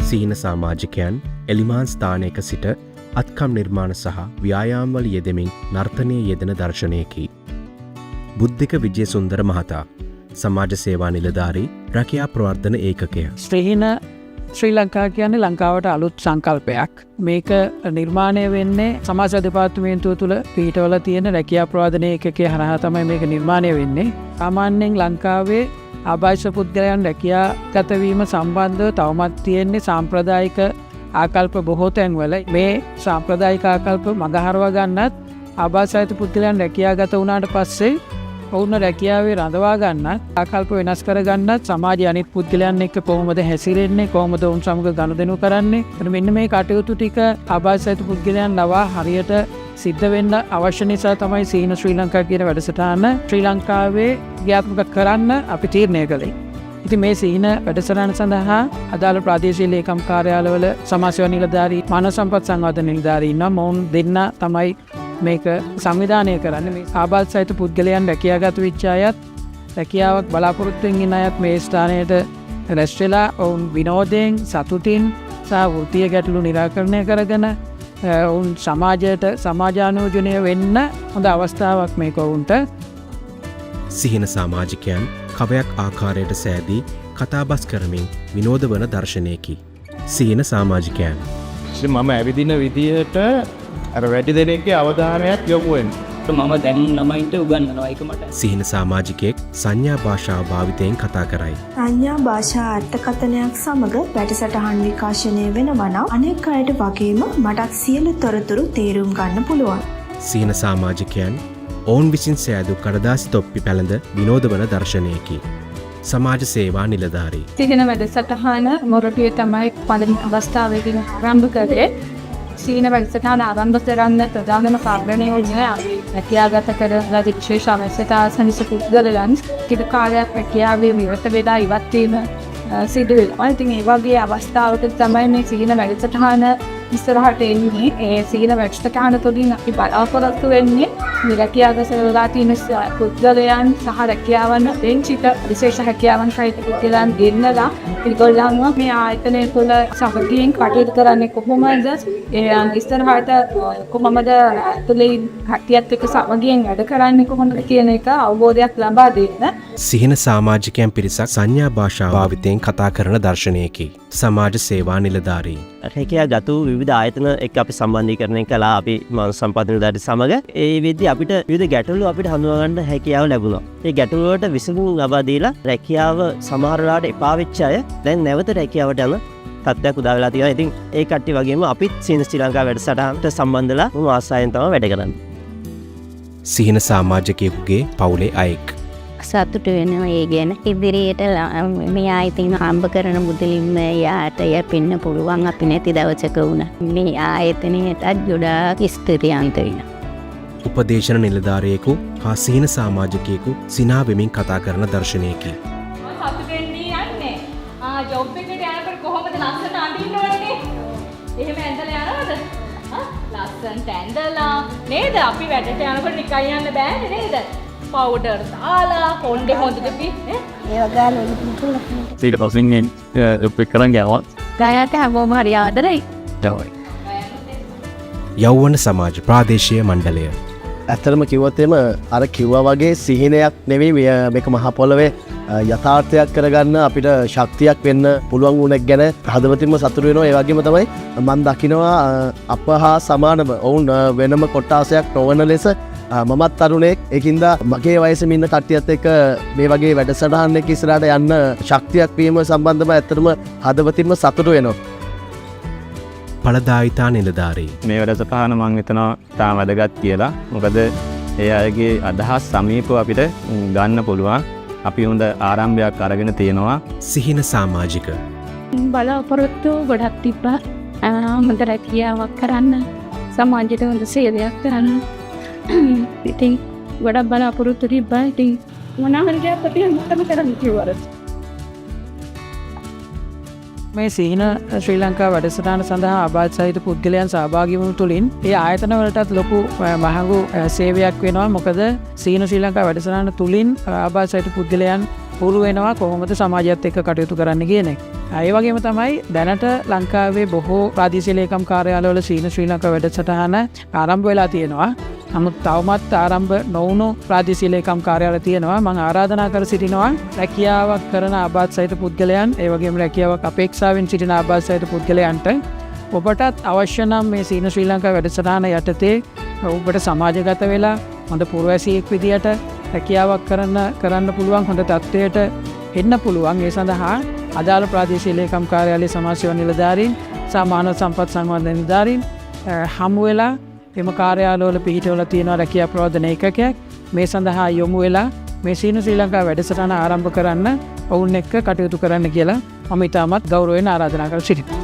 සීන සමාජිකයන් එලිමාන් ස්ථානයක සිට අත්කම් නිර්මාණ සහ ව්‍යායාම්වල යෙදෙමින් නර්තනයේ යෙදෙන දර්ශනයකි. බුද්ධික විජේසුන්දර මහතා සමාජ සේවා නිලධාරී රැකියා ප්‍රවර්ධන ඒකකය. ශ්‍රීහින ශ්‍රී ලංකා කියන්නේ ලංකාවට අලුත් සංකල්පයක්. මේක නිර්මාණය වෙන්නේ සමාජ දෙපාර්තමේන්තුව තුළ පිහිටවල තියෙන රැකියා ප්‍රවර්ධන ඒකකය හරහා තමයි මේක නිර්මාණය වෙන්නේ. සාමාන්‍යයෙන් ලංකාවේ ආභාෂ පුද්ගලයන් රැකියා ගතවීම සම්බන්ධව තවමත් තියෙන්නේ සාම්ප්‍රදායික ආකල්ප බොහෝ තැන්වල. මේ සාම්ප්‍රදායික ආකල්ප මගහරවා ගන්නත් ආභාෂායිත පුද්ගලයන් රැකියා ගත වුණාට පස්සේ ඔවුන් රැකියාවේ රඳවා ගන්නත් ආකල්ප වෙනස් කර ගන්නත් සමාජ අනිත් පුද්ගලයන් එක්ක කොහොමද හැසිරෙන්නේ, කොහොමද ඔවුන් සමග ගනුදෙනු කරන්නේ, මෙන්න මේ කටයුතු ටික ආභාෂායිත පුද්ගලයන් ලවා හරියට සිද්ධ වෙන්න අවශ්‍ය නිසා තමයි සීන ශ්‍රී ලංකා කියන වැඩසටහන ශ්‍රී ලංකාවේ ක්‍රියාත්මක කරන්න අපි තීරණය කළේ. ඉතින් මේ සීන වැඩසටහන සඳහා අදාළ ප්‍රාදේශීය ලේකම් කාර්යාලවල සමාජ සේවා නිලධාරී, මානව සම්පත් සංවර්ධන නිලධාරී ඉන්නවා. මොවුන් දෙන්න තමයි මේක සංවිධානය කරන්නේ. මේ ආබාධිත පුද්ගලයන් රැකියාගත වෙච්ච අයත් රැකියාවක් බලාපොරොත්තුෙන් ඉන්න අයත් මේ ස්ථානයට රැස් වෙලා ඔවුන් විනෝදයෙන් සතුටින් සහ වෘත්තීය ගැටලු निराකරණය කරගෙන ඔවුන් සමාජයට සමාජානුයෝජනය වෙන්න හොඳ අවස්ථාවක් මේක ඔවුන්ට. සිහින සමාජිකයන් කවයක් ආකාරයට සෑදී කතාබස් කරමින් විනෝද වන දර්ශනයකි. සිහින සමාජිකයන් මම ඇවිදින විදියට වැඩි දෙනෙක්ගේ අවධානයක් යොමු වෙන්න. මම දැන් ළමයින්ට උගන්වනවා ඒක මට. සිහින සමාජිකයෙක් සංඥා භාෂාව භාවිතයෙන් කතා කරයි. සංඥා භාෂා අර්ථකථනයක් සමග වැඩසටහන් විකාශනය වෙනවා නම් අනෙක් අයට වගේම මටත් සියලු තොරතුරු තේරුම් ගන්න පුළුවන්. සිහින සමාජිකයන් ඔවුන් විසින් සෑදු කඩදාසි තොප්පි පැළඳ විනෝද වන දර්ශනයකි. සමාජ සේවා නිලධාරී. සිහින වැඩසටහන මොරටුවේ තමයි පළවෙනි අවස්ථාවේදී ආරම්භ කරේ. සීන වැඩසටහන ආරම්භ කරන්න ප්‍රධානම කාරණය වුණේ රැකියාගත කරලා විශේෂ අවශ්‍යතා සහිත පුද්ගලයන් කිඩ කාලයක් රැකියාවේ නිරත වෙලා ඉවත් වීම සිදු වෙනවා. ඉතින් ඒ වගේ අවස්ථාවක තමයි මේ සීන වැඩසටහන ඉස්සරහට එන්නේ. ඒ සීන වැඩසටහන තුළින් අපි බලාපොරොත්තු වෙන්නේ මේ රැකියාගත වෙලා තියෙන පුද්ගලයන් සහ රැකියාවන් දෙන්චිත විශේෂ රැකියාවන් සහිත පුද්ගලයන් ගෙන්නලා ඒගොල්ලන්ව මේ ආයතනය තුළ සමගියෙන් කටයුතු කරන්නේ කොහොමද? ඉස්සරහට කොහොමද තුළින් කටයුතු එක්ක සමගියෙන් වැඩ කරන්නේ කොහොමද කියන එක අවබෝධයක් ලබා දෙන්න. සිහින සමාජිකයන් පිරිසක් සංඥා භාෂාව භාවිතයෙන් කතා කරන දර්ශනයකි. සමාජ සේවා නිලධාරී. රැකියා ගතු විවිධ ආයතන එක්ක අපි සම්බන්ධීකරණය කළා අපි මානව සම්පත් නිලධාරී සමග. ඒ වෙද්දී අපිට විවිධ ගැටලු අපිට හඳුනා ගන්න හැකියාව ලැබුණා. ඒ ගැටලු වලට විසඳුම් ලබා දීලා රැකියාව සමහර වෙලාවට එපා වෙච්ච අය දැන් නැවත රැකියාවට යන තත්ත්වයක් උදා වෙලා තියෙනවා. ඉතින් ඒ කට්ටිය වගේම අපිත් සීන ශ්‍රී ලංකා වැඩසටහනට සම්බන්ධලා මම ආසාවෙන් තමයි වැඩ කරන්නේ. සිහින සමාජිකයෙකුගේ පවුලේ අයෙක්. සතුට වෙනවා ඒ ගැන. ඉදිරියට මේ ආයතන ආරම්භ කරන මුදලින්ම යාට යැපෙන්න පුළුවන් අපි නැති දවසක වුණා. මේ ආයතනයටත් ගොඩාක් ස්තුතිවන්ත වෙනවා. උපදේශන නිලධාරියෙකු හා සිහින සමාජිකයෙකු සිනා වෙමින් කතා කරන දර්ශනයකි. ජොබ් එකට යනකොට කොහොමද ලස්සනට අඳින්න ඕනේ? එහෙම ඇඳලා යනවද? ලස්සනට ඇඳලා නේද? අපි වැඩට යනකොට නිකන් යන්න බෑනේ නේද? පවුඩර් දාලා කොණ්ඩේ හොඳට පින්නේ. ඒව ගාලා ඉන්න ඊට පස්සේ ඔප් එක කරන් ගියා. ගායත හැමෝම හරි ආදරයි. යෞවන සමාජ ප්‍රාදේශීය මණ්ඩලය. ඇත්තටම කිව්වොත් එම අර කිව්වා වගේ සිහිනයක් නෙවෙයි මේක මහ පොළවේ යථාර්ථයක් කරගන්න අපිට ශක්තියක් වෙන්න පුළුවන් වුණක් ගැන හදවතින්ම සතුටු වෙනවා. ඒ වගේම තමයි මම දකිනවා අප හා සමානව ඔවුන් වෙනම කොටාසයක් නොවන ලෙස මමත් තරුණයෙක්. ඒකින්ද මගේ වයසෙම ඉන්න කට්ටියත් එක්ක මේ වගේ වැඩසටහන් එක ඉස්සරහට යන්න ශක්තියක් වීම සම්බන්ධව ඇත්තටම හදවතින්ම සතුටු වෙනවා. පළදායිතා නිලධාරී. මේ වැඩසටහන මම හිතනවා තාම වැදගත් කියලා. මොකද ඒ අයගේ අදහස් සමීපව අපිට ගන්න පුළුවන්. අපි හොඳ ආරම්භයක් අරගෙන තියෙනවා. සිහින සමාජික බලාපොරොත්තු ගොඩක් තිබ්බා. හොඳ රැකියාවක් කරන්න, සමාජයට හොඳ සේවයක් කරන්න. ඉතින් ගොඩක් බලාපොරොත්තු තිබ්බා. ඉතින් මොනවා හරි අපි හැමෝටම කරන්න කිව්වා. මේ සිහින ශ්‍රී ලංකා වැඩසටහන සඳහා ආබාධිත පුද්ගලයන් සහභාගී වීම තුළින් ඒ ආයතන වලටත් ලොකු මහඟු සේවයක් වෙනවා. මොකද සිහින ශ්‍රී ලංකා වැඩසටහන තුළින් ආබාධිත පුද්ගලයන් හුරු වෙනවා කොහොමද සමාජයත් එක්ක කටයුතු කරන්න කියන එක. ඒ වගේම තමයි දැනට ලංකාවේ බොහෝ ප්‍රාදේශීය ලේකම් කාර්යාලවල සීන ශ්‍රී ලංකා වැඩසටහන ආරම්භ වෙලා තියෙනවා. නමුත් තවමත් ආරම්භ නොවුණු ප්‍රාදේශීය ලේකම් කාර්යාල තියෙනවා. මම ආරාධනා කර සිටිනවා රැකියාවක් කරන ආබාධ සහිත පුද්ගලයන් ඒ වගේම රැකියාවක් අපේක්ෂාවෙන් සිටින ආබාධ සහිත පුද්ගලයන්ට ඔබටත් අවශ්‍ය නම් මේ සීන ශ්‍රී ලංකා වැඩසටහන යටතේ ඔබට සමාජගත වෙලා හොඳ පුරවැසියෙක් විදියට රැකියාවක් කරන්න පුළුවන් හොඳ තත්ත්වයට එන්න පුළුවන්. ඒ සඳහා අදාළ ප්‍රාදේශීය ලේකම් කාර්යාලයේ සමාජ සේවා නිලධාරීන් සහ මානව සම්පත් සංවර්ධන නිලධාරීන් හමු වෙලා එම කාර්යාලවල පිහිටවල තියෙන රැකියා ප්‍රවර්ධන ඒකකයක් මේ සඳහා යොමු වෙලා මේ සීන ශ්‍රී ලංකා වැඩසටහන ආරම්භ කරන්න ඔවුන් එක්ක කටයුතු කරන්න කියලා මම ඉතාමත් ගෞරවයෙන් ආරාධනා කර සිටිනවා.